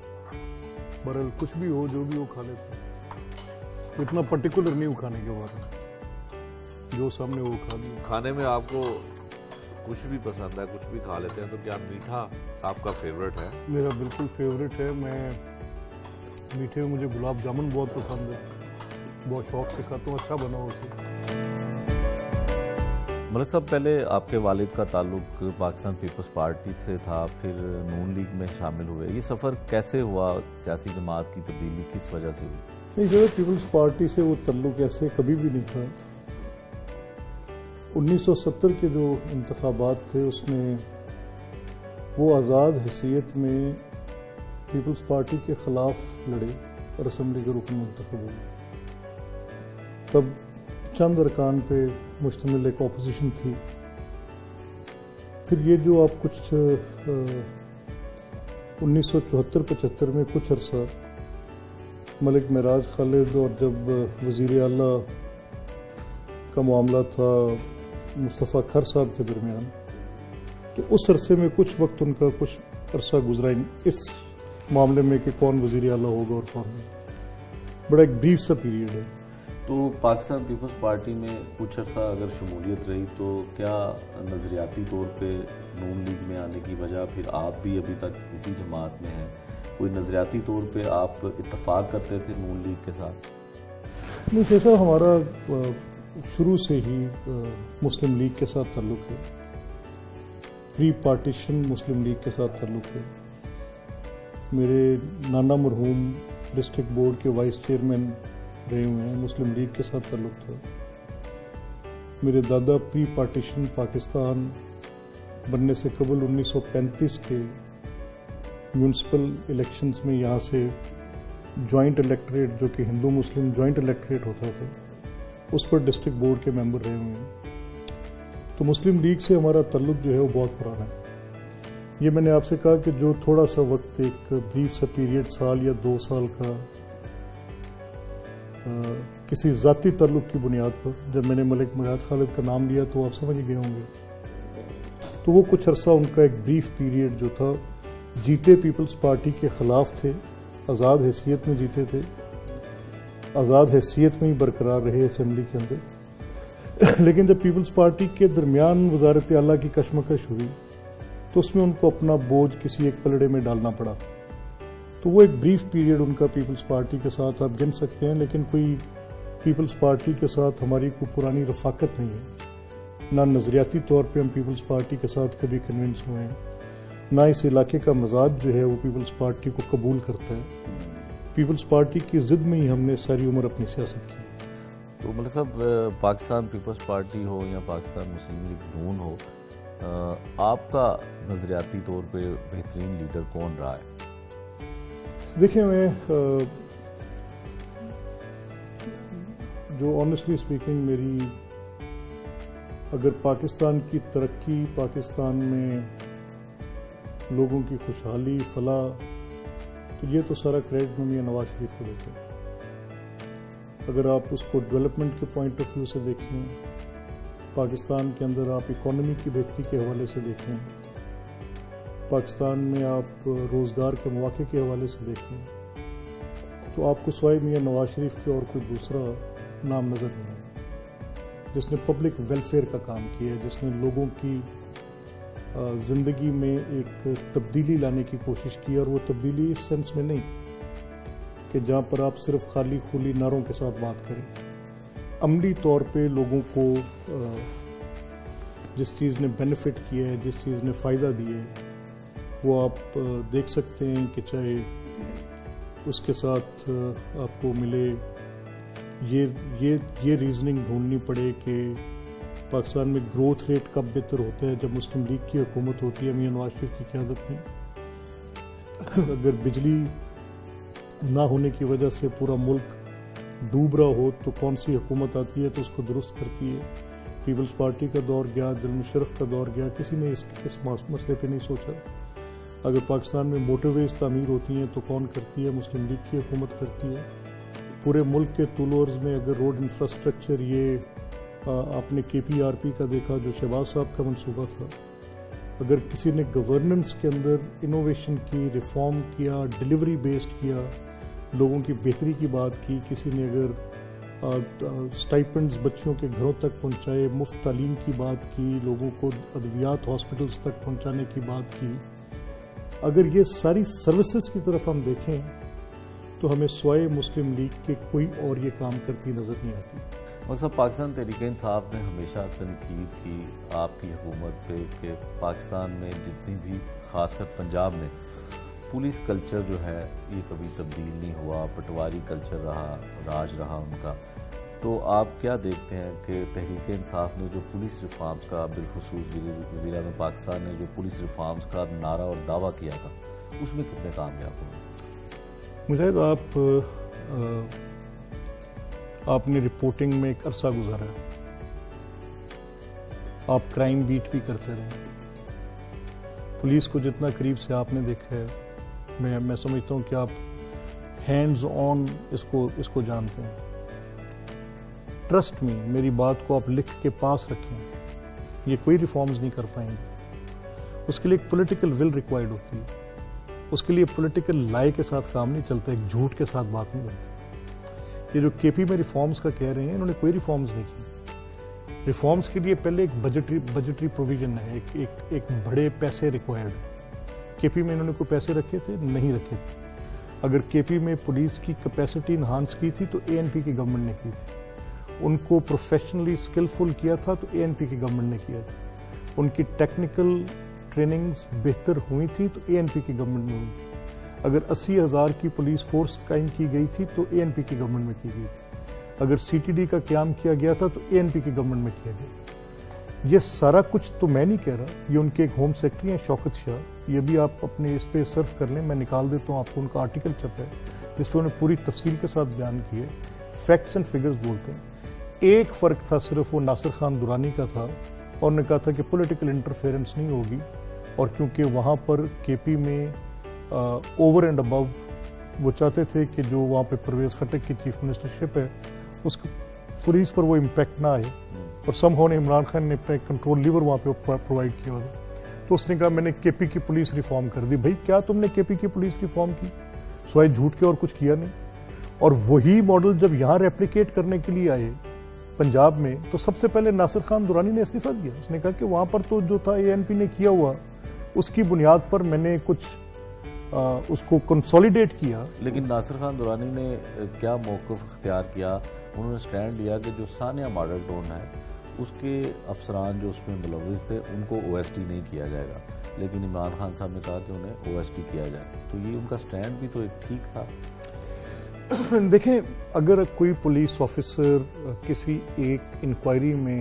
بہرحال کچھ بھی ہو، جو بھی ہو کھا لیتے ہیں، اتنا پرٹیکولر نہیں ہو کھانے کے بارے میں، جو سامنے وہ کھا لیا۔ کھانے میں آپ کو کچھ بھی پسند ہے، کچھ بھی کھا لیتے ہیں، تو کیا میٹھا آپ کا فیوریٹ ہے؟ میرا بالکل فیوریٹ ہے۔ میں میٹھے میں مجھے گلاب جامن بہت پسند ہے، بہت شوق سے کھاتا ہوں، اچھا بنا ہو اسے۔ ملک صاحب، پہلے آپ کے والد کا تعلق پاکستان پیپلز پارٹی سے تھا، پھر نون لیگ میں شامل ہوئے، یہ سفر کیسے ہوا؟ سیاسی جماعت کی تبدیلی کس وجہ سے ہوئی؟ نہیں، جو پیپلز پارٹی سے وہ تعلق ایسے کبھی بھی نہیں تھا۔ 1970 کے جو انتخابات تھے اس میں وہ آزاد حیثیت میں پیپلز پارٹی کے خلاف لڑے اور اسمبلی کے رکن منتخب ہوئے۔ تب چند ارکان پہ مشتمل ایک اپوزیشن تھی۔ پھر یہ جو آپ کچھ 1974-75 میں کچھ عرصہ ملک معراج خالد اور جب وزیر اعلیٰ کا معاملہ تھا مصطفیٰ کھر صاحب کے درمیان، تو اس عرصے میں کچھ وقت ان کا کچھ عرصہ گزرا اس معاملے میں کہ کون وزیر اعلیٰ ہوگا اور کون نہیں۔ بڑا ایک بریف سا پیریڈ ہے۔ تو پاکستان پیپلز پارٹی میں کچھ عرصہ اگر شمولیت رہی، تو کیا نظریاتی طور پہ نون لیگ میں آنے کی وجہ، پھر آپ بھی ابھی تک اسی جماعت میں ہیں، کوئی نظریاتی طور پہ آپ اتفاق کرتے تھے نون لیگ کے ساتھ؟ نہیں، جیسا ہمارا شروع سے ہی مسلم لیگ کے ساتھ تعلق ہے، پری پارٹیشن مسلم لیگ کے ساتھ تعلق ہے۔ میرے نانا مرحوم ڈسٹرکٹ بورڈ کے وائس چیئرمین رہے ہوئے ہیں، مسلم لیگ کے ساتھ تعلق تھا۔ میرے دادا پری پارٹیشن پاکستان بننے سے قبل 1935 کے میونسپل الیکشنز میں یہاں سے جوائنٹ الیکٹریٹ، جو کہ ہندو مسلم جوائنٹ الیکٹریٹ ہوتا تھا، اس پر ڈسٹرکٹ بورڈ کے ممبر رہے ہوئے ہیں۔ تو مسلم لیگ سے ہمارا تعلق جو ہے وہ بہت پرانا ہے۔ یہ میں نے آپ سے کہا کہ جو تھوڑا سا وقت، ایک بریف سا پیریڈ، سال یا 2 سال کا، کسی ذاتی تعلق کی بنیاد پر جب میں نے ملک معراج خالد کا نام لیا تو آپ سمجھ گئے ہوں گے، تو وہ کچھ عرصہ ان کا ایک بریف پیریڈ جو تھا، جیتے پیپلز پارٹی کے خلاف تھے، آزاد حیثیت میں جیتے تھے، آزاد حیثیت میں ہی برقرار رہے اسمبلی کے اندر، لیکن جب پیپلز پارٹی کے درمیان وزارت اعلیٰ کی کشمکش ہوئی تو اس میں ان کو اپنا بوجھ کسی ایک پلڑے میں ڈالنا پڑا۔ تو وہ ایک بریف پیریڈ ان کا پیپلز پارٹی کے ساتھ آپ گن سکتے ہیں، لیکن کوئی پیپلز پارٹی کے ساتھ ہماری کوئی پرانی رفاقت نہیں ہے، نہ نظریاتی طور پہ ہم پیپلز پارٹی کے ساتھ کبھی کنونس ہوئے ہیں، نہ اس علاقے کا مزاج جو ہے وہ پیپلز پارٹی کو قبول کرتا ہے. پیپلز پارٹی کی ضد میں ہی ہم نے ساری عمر اپنی سیاست کی. تو ملک صاحب پاکستان پیپلز پارٹی ہو یا پاکستان مسلم لیگ نون ہو، آپ کا نظریاتی طور پہ بہترین لیڈر کون رہا ہے؟ دیکھیں میں جو آنیسٹلی اسپیکنگ میری اگر پاکستان کی ترقی، پاکستان میں لوگوں کی خوشحالی، فلاح، تو یہ تو سارا کریڈٹ میں نواز شریف کو دیتے ہیں. اگر آپ اس کو ڈیولپمنٹ کے پوائنٹ آف ویو سے دیکھیں، پاکستان کے اندر آپ اکانومی کی بہتری کے حوالے سے دیکھیں، پاکستان میں آپ روزگار کے مواقع کے حوالے سے دیکھیں، تو آپ کو سوائے میاں نواز شریف کے اور کوئی دوسرا نام نظر نہیں آئے جس نے پبلک ویلفیئر کا کام کیا ہے، جس نے لوگوں کی زندگی میں ایک تبدیلی لانے کی کوشش کی. اور وہ تبدیلی اس سینس میں نہیں کہ جہاں پر آپ صرف خالی خولی نعروں کے ساتھ بات کریں، عملی طور پہ لوگوں کو جس چیز نے بینیفٹ کیا ہے، جس چیز نے فائدہ دیا ہے، وہ آپ دیکھ سکتے ہیں کہ چاہے اس کے ساتھ آپ کو ملے یہ ریزننگ ڈھونڈنی پڑے کہ پاکستان میں گروتھ ریٹ کب بہتر ہوتا ہے، جب مسلم لیگ کی حکومت ہوتی ہے میاں نواز شریف کی قیادت میں. اگر بجلی نہ ہونے کی وجہ سے پورا ملک ڈوب رہا ہو تو کون سی حکومت آتی ہے تو اس کو درست کرتی ہے. پیپلز پارٹی کا دور گیا، دل مشرف کا دور گیا، کسی نے اس مسئلے پہ نہیں سوچا. اگر پاکستان میں موٹر ویز تعمیر ہوتی ہیں تو کون کرتی ہے؟ مسلم لیگ کی حکومت کرتی ہے. پورے ملک کے طول و عرض میں اگر روڈ انفراسٹرکچر، یہ آپ نے KPRP کا دیکھا جو شہباز صاحب کا منصوبہ تھا، اگر کسی نے گورننس کے اندر انوویشن کی، ریفارم کیا، ڈیلیوری بیسڈ کیا، لوگوں کی بہتری کی بات کی، کسی نے اگر سٹائپنڈز بچوں کے گھروں تک پہنچائے، مفت تعلیم کی بات کی، لوگوں کو ادویات ہاسپٹلز تک پہنچانے کی بات کی، اگر یہ ساری سروسز کی طرف ہم دیکھیں تو ہمیں سوائے مسلم لیگ کے کوئی اور یہ کام کرتی نظر نہیں آتی. اور سب پاکستان تحریک انصاف نے ہمیشہ تنقید کی آپ کی حکومت پہ کہ پاکستان میں جتنی بھی، خاص کر پنجاب میں، پولیس کلچر جو ہے یہ کبھی تبدیل نہیں ہوا، پٹواری کلچر رہا، راج رہا ان کا. تو آپ کیا دیکھتے ہیں کہ تحریک انصاف نے جو پولیس ریفارمز کا، بالخصوص وزیر اعظم پاکستان نے جو پولیس ریفارمز کا نعرہ اور دعویٰ کیا تھا، اس میں کتنے کامیاب ہوئے؟ مجاہد، آپ نے رپورٹنگ میں ایک عرصہ گزارا، آپ کرائم بیٹ بھی کرتے رہے، پولیس کو جتنا قریب سے آپ نے دیکھا ہے، میں سمجھتا ہوں کہ آپ ہینڈز آن اس کو جانتے ہیں. ٹرسٹ می، میری بات کو آپ لکھ کے پاس رکھیں، یہ کوئی ریفارمز نہیں کر پائیں گے. اس کے لیے ایک پولیٹیکل ول ریکوائرڈ ہوتی ہے، اس کے لیے پولیٹیکل لائے کے ساتھ کام نہیں چلتا، ایک جھوٹ کے ساتھ بات نہیں بنتی. یہ جو KP میں ریفارمز کا کہہ رہے ہیں، انہوں نے کوئی ریفارمز نہیں کی. ریفارمز کے لیے پہلے ایک بجٹری پروویژن ہے، ایک بڑے پیسے ریکوائرڈ ہے. KP میں انہوں نے کوئی پیسے رکھے تھے؟ نہیں رکھے تھے. اگر KP میں پولیس کی کیپیسٹی انہانس کی تھی تو ANP کی گورنمنٹ نے کی تھی. ان کو پروفیشنلی اسکلفل کیا تھا تو ANP کی گورنمنٹ نے کیا تھا. ان کی ٹیکنیکل ٹریننگز بہتر ہوئی تھی تو ANP کی گورنمنٹ میں ہوئی تھی. اگر 80,000 کی پولیس فورس قائم کی گئی تھی تو ANP کی گورنمنٹ میں کی گئی تھی. اگر CTD کا قیام کیا گیا تھا تو ANP کی گورنمنٹ میں کیا گیا. یہ سارا کچھ تو میں نہیں کہہ رہا، یہ ان کے ایک ہوم سیکرٹری ہیں شوکت شاہ، یہ بھی آپ اپنے اس پہ سرف کر لیں، میں نکال دیتا ہوں آپ کو، ان کا آرٹیکل چھپا ہے جس پہ انہوں نے پوری تفصیل کے ساتھ بیان کی ہے. فیکٹس اینڈ فگرز بولتے ہیں. ایک فرق تھا صرف، وہ ناصر خان درانی کا تھا، اور نے کہا تھا کہ پولیٹیکل انٹرفیئرنس نہیں ہوگی، اور کیونکہ وہاں پر KP میں اوور اینڈ ابو وہ چاہتے تھے کہ جو وہاں پہ پرویز خٹک کی چیف منسٹرشپ ہے اس پولیس پر وہ امپیکٹ نہ آئے، اور سم ہاؤ نے عمران خان نے اپنا کنٹرول لیور وہاں پہ پرووائڈ کیا ہوا. تو اس نے کہا میں نے KP کی پولیس ریفارم کر دی. بھائی کیا تم نے KP کی پولیس ریفارم کی؟ سوائے جھوٹ کے اور کچھ کیا نہیں. اور وہی ماڈل جب یہاں ریپلیکیٹ کرنے کے لیے آئے پنجاب میں تو سب سے پہلے ناصر خان درانی نے استعفیٰ دیا. اس نے کہا کہ وہاں پر تو جو تھا ANP نے کیا ہوا اس کی بنیاد پر میں نے کچھ اس کو کنسولیڈیٹ کیا. لیکن ناصر خان درانی نے کیا موقف اختیار کیا؟ انہوں نے سٹینڈ لیا کہ جو ثانیہ ماڈل ٹاؤن ہے اس کے افسران جو اس میں ملوث تھے ان کو OST نہیں کیا جائے گا، لیکن عمران خان صاحب نے کہا کہ انہیں OST کیا جائے، تو یہ ان کا سٹینڈ بھی تو ایک ٹھیک تھا۔ دیکھیں، اگر کوئی پولیس آفیسر کسی ایک انکوائری میں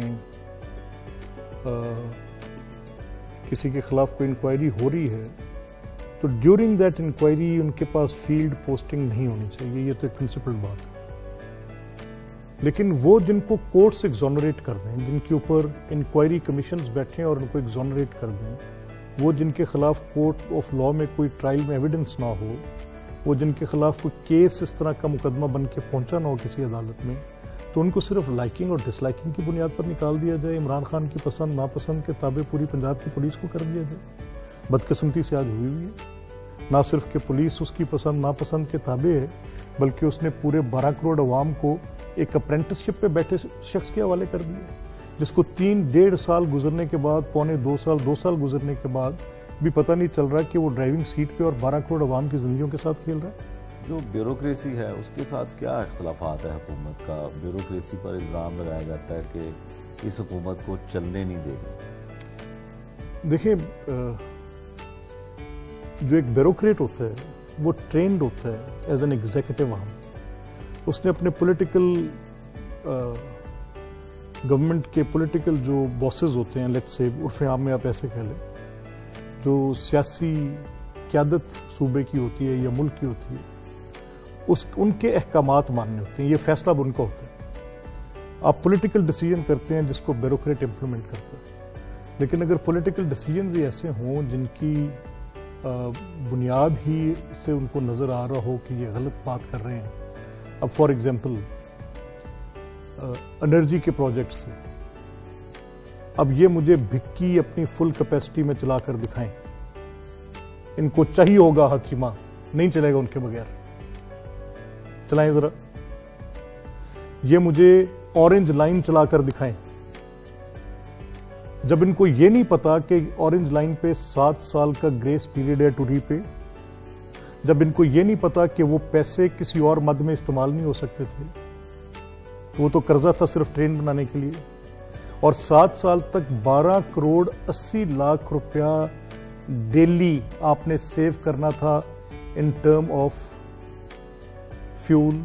کسی کے خلاف کوئی انکوائری ہو رہی ہے تو ڈیورنگ دیٹ انکوائری ان کے پاس فیلڈ پوسٹنگ نہیں ہونی چاہیے، یہ تو ایک پرنسپل بات ہے۔ لیکن وہ جن کو کورٹ سے ایگزونریٹ کر دیں، جن کے اوپر انکوائری کمیشنز بیٹھیں اور ان کو ایگزونریٹ کر دیں، وہ جن کے خلاف کورٹ آف لاء میں کوئی ٹرائل میں ایویڈنس نہ ہو، وہ جن کے خلاف کوئی کیس اس طرح کا مقدمہ بن کے پہنچا نہ ہو کسی عدالت میں، تو ان کو صرف لائکنگ اور ڈس لائکنگ کی بنیاد پر نکال دیا جائے، عمران خان کی پسند ناپسند کے تابع پوری پنجاب کی پولیس کو کر دیا جائے۔ بدقسمتی سے آج ہوئی ہے، نہ صرف کہ پولیس اس کی پسند ناپسند کے تابع ہے، بلکہ اس نے پورے 12 کروڑ عوام کو ایک اپرینٹس شپ پہ بیٹھے شخص کے حوالے کر دیا، جس کو 3.5 سال گزرنے کے بعد، پونے 2 سال گزرنے کے بعد بھی پتہ نہیں چل رہا کہ وہ ڈرائیونگ سیٹ پہ اور 12 کروڑ عوام کی زندگیوں کے ساتھ کھیل رہا ہے۔ جو بیوروکریسی ہے اس کے ساتھ کیا اختلافات ہے حکومت کا؟ بیوروکریسی پر الزام لگایا جاتا ہے کہ اس حکومت کو چلنے نہیں دے گی۔ دیکھیں، جو ایک بیوروکریٹ ہوتا ہے وہ ٹرینڈ ہوتا ہے ایز این ایگزیکٹو آرم، اس نے اپنے پولیٹیکل گورنمنٹ کے پولیٹیکل جو باسز ہوتے ہیں، لیٹس سے عرف عام میں آپ ایسے کہہ لیں، جو سیاسی قیادت صوبے کی ہوتی ہے یا ملک کی ہوتی ہے، ان کے احکامات ماننے ہوتے ہیں، یہ فیصلہ اب ان کا ہوتا ہے۔ آپ پولیٹیکل ڈیسیجن کرتے ہیں جس کو بیوروکریٹ امپلیمنٹ کرتا ہے، لیکن اگر پولیٹیکل ڈیسیجنز ہی ایسے ہوں جن کی بنیاد ہی سے ان کو نظر آ رہا ہو کہ یہ غلط بات کر رہے ہیں، اب فار ایگزامپل انرجی کے پروجیکٹس ہیں، اب یہ مجھے بھکی اپنی فل کیپیسٹی میں چلا کر دکھائیں، ان کو چاہیے ہوگا ہاتھیما، نہیں چلے گا ان کے بغیر، چلائیں ذرا۔ یہ مجھے اورنج لائن چلا کر دکھائیں، جب ان کو یہ نہیں پتا کہ اورنج لائن پہ 7 سال کا گریس پیریڈ ہے ٹو ری پے، جب ان کو یہ نہیں پتا کہ وہ پیسے کسی اور مد میں استعمال نہیں ہو سکتے تھے، وہ تو قرضہ تھا صرف ٹرین بنانے کے لیے، اور 7 سال تک 12 کروڑ 80 لاکھ روپیہ ڈیلی آپ نے سیو کرنا تھا in term of fuel,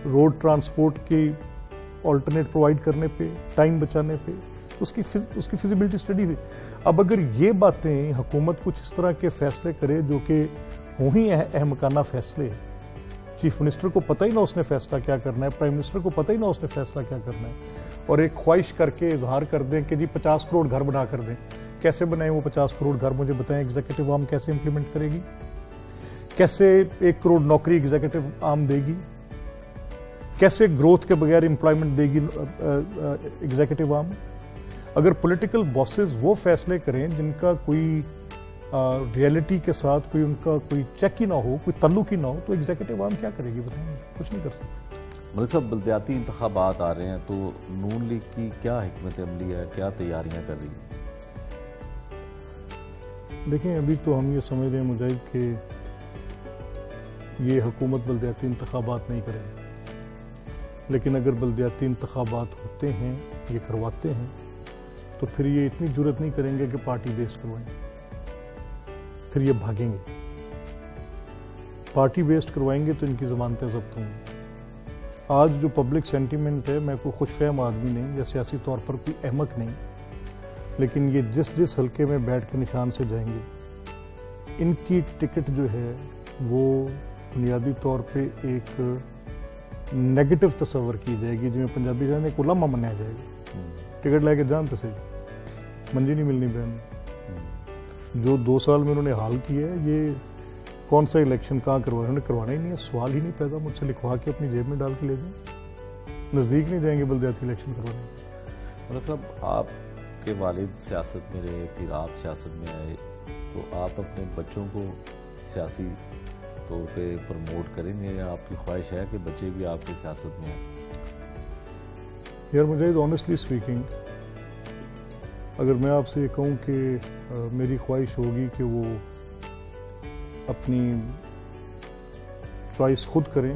road transport کی آلٹرنیٹ پرووائڈ کرنے پہ، ٹائم بچانے پہ، اس کی فیزیبلٹی اسٹڈی تھی۔ اب اگر یہ باتیں حکومت کچھ اس طرح کے فیصلے کرے جو کہ ہوں ہی احمقانہ فیصلے، چیف منسٹر کو پتہ ہی نہ اس نے فیصلہ کیا کرنا ہے، پرائم منسٹر کو پتہ ہی نہ اس نے فیصلہ کیا کرنا ہے، اور ایک خواہش کر کے اظہار کر دیں کہ جی 50 کروڑ گھر بنا کر دیں، کیسے بنائیں وہ 50 کروڑ گھر؟ مجھے بتائیں ایگزیکٹو آرم کیسے امپلیمنٹ کرے گی؟ کیسے 1 کروڑ نوکری ایگزیکٹو آرم دے گی؟ کیسے گروتھ کے بغیر امپلائمنٹ دے گی ایگزیکٹو آرم؟ اگر پولیٹیکل باسز وہ فیصلے کریں جن کا کوئی ریئلٹی کے ساتھ کوئی ان کا کوئی چیک ہی نہ ہو، کوئی تعلق ہی نہ ہو، تو ایگزیکٹو آرم کیا کرے گی؟ بتائیں، کچھ نہیں کر سکتے۔ ملک صاحب، بلدیاتی انتخابات آ رہے ہیں تو نون لیگ کی کیا حکمت عملی ہے، کیا تیاریاں کر رہی ہیں؟ دیکھیں، ابھی تو ہم یہ سمجھ رہے ہیں مجاہد کہ یہ حکومت بلدیاتی انتخابات نہیں کرے گی، لیکن اگر بلدیاتی انتخابات ہوتے ہیں، یہ کرواتے ہیں، تو پھر یہ اتنی جرت نہیں کریں گے کہ پارٹی بیسڈ کروائیں، پھر یہ بھاگیں گے۔ پارٹی بیسڈ کروائیں گے تو ان کی ضمانتیں ضبط ہوں گی۔ آج جو پبلک سینٹیمنٹ ہے، میں کوئی خوش فہم آدمی نہیں یا سیاسی طور پر کوئی احمق نہیں، لیکن یہ جس حلقے میں بیٹھ کے نشان سے جائیں گے، ان کی ٹکٹ جو ہے وہ بنیادی طور پہ ایک نیگیٹو تصور کی جائے گی، جنہیں پنجابی جانے کو لمحہ منایا جائے گا، ٹکٹ لے کے جانتے سے منجی نہیں ملنی بہن۔ جو 2 سال میں انہوں نے حال کیا ہے، یہ کون سا الیکشن کہاں کروایا؟ انہوں نے کروانا ہی نہیں ہے، سوال ہی نہیں پیدا، مجھ سے لکھوا کے اپنی جیب میں ڈال کے لے جائیں، نزدیک نہیں جائیں گے بلدیاتی الیکشن کروانے۔ ملک صاحب، آپ کے والد سیاست میں رہے، پھر آپ سیاست میں آئے، تو آپ اپنے بچوں کو سیاسی طور پہ پروموٹ کریں گے یا آپ کی خواہش ہے کہ بچے بھی آپ کی سیاست میں آئیں؟ یار مجاہد، آنیسٹلی اسپیکنگ، اگر میں آپ سے یہ کہوں کہ میری خواہش ہوگی کہ وہ اپنی چوائس خود کریں،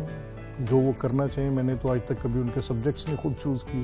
جو وہ کرنا چاہیں، میں نے تو آج تک کبھی ان کے سبجیکٹس نہیں خود چوز کیے،